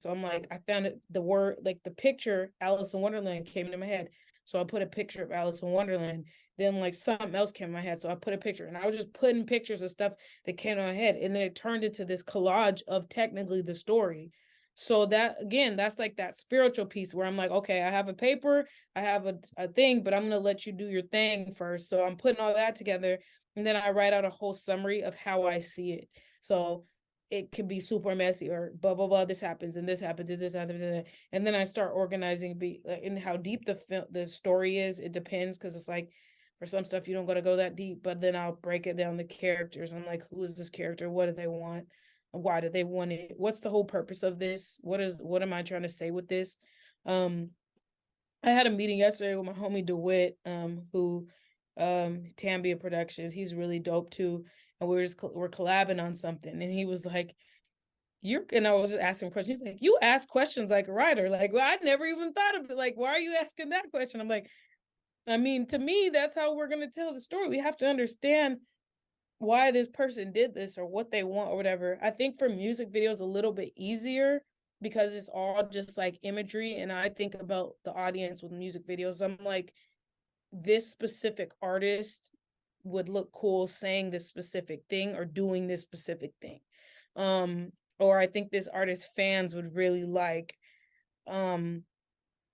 So I'm like, I found it, the word, like the picture Alice in Wonderland came into my head. So I put a picture of Alice in Wonderland. Then like something else came in my head. So I put a picture, and I was just putting pictures of stuff that came to my head. And then it turned into this collage of technically the story. So that, again, that's like that spiritual piece where I'm like, okay, I have a paper, I have a thing, but I'm going to let you do your thing first. So I'm putting all that together. And then I write out a whole summary of how I see it. So it can be super messy, or blah blah blah, this happens and this happens, this happens, and then I start organizing in how deep the story is. It depends, because it's like for some stuff you don't got to go that deep, but then I'll break it down, the characters. I'm like, who is this character, what do they want, why do they want it, what's the whole purpose of this, what am I trying to say with this. I had a meeting yesterday with my homie DeWitt, who Tambia Productions, he's really dope too, and we're collabing on something, and he was like, and I was just asking questions. He's like, you ask questions like a writer. Like, well, I never even thought of it. Like, why are you asking that question? I'm like, I mean, to me, that's how we're going to tell the story. We have to understand why this person did this or what they want or whatever. I think for music videos, a little bit easier because it's all just like imagery. And I think about the audience with music videos. I'm like, this specific artist would look cool saying this specific thing or doing this specific thing. Or I think this artist fans would really like. And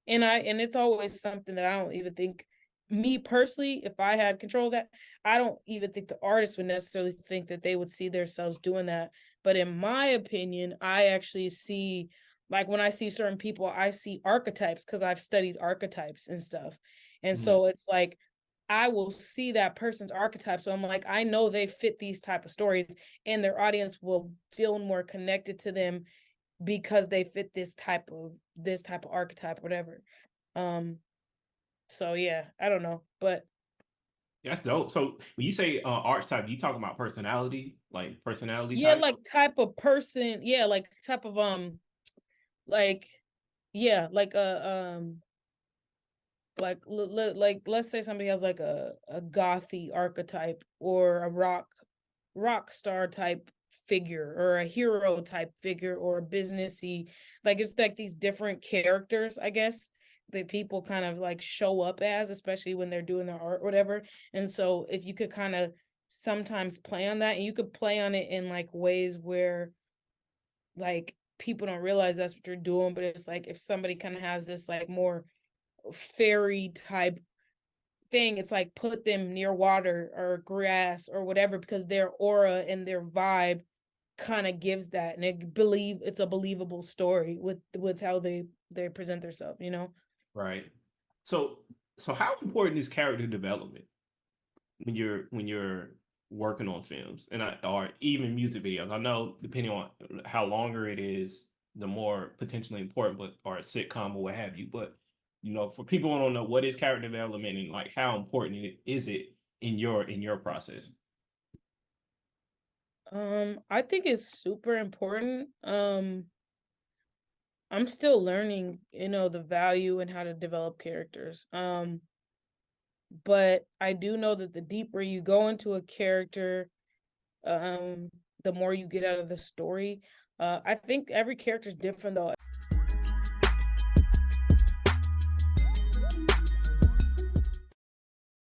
it's always something that I don't even think, me personally, if I had control of that, I don't even think the artist would necessarily think that they would see themselves doing that. But in my opinion, I actually see, like when I see certain people, I see archetypes because I've studied archetypes and stuff. And so it's like, I will see that person's archetype. So I'm like, I know they fit these type of stories, and their audience will feel more connected to them because they fit this type of archetype, whatever. So yeah, I don't know, but That's dope. So when you say archetype, you talking about personality, like personality yeah, type? like type of person, yeah, like type of like yeah, like let's say somebody has like a gothy archetype, or a rock star type figure, or a hero type figure, or a businessy, like it's like these different characters, I guess, that people kind of like show up as, especially when they're doing their art, whatever. And so if you could kind of sometimes play on that, and you could play on it in like ways where like people don't realize that's what you're doing, but it's like if somebody kind of has this like more fairy type thing, it's like put them near water or grass or whatever, because their aura and their vibe kind of gives that, and it's a believable story with how they present themselves, you know. Right. So so how important is character development when you're working on films or even music videos? I know depending on how longer it is, the more potentially important, but or a sitcom or what have you. But you know, for people who don't know, what is character development and like how important is it in your process? I think it's super important. I'm still learning, the value and how to develop characters. But I do know that the deeper you go into a character, um, the more you get out of the story. I think every character is different though.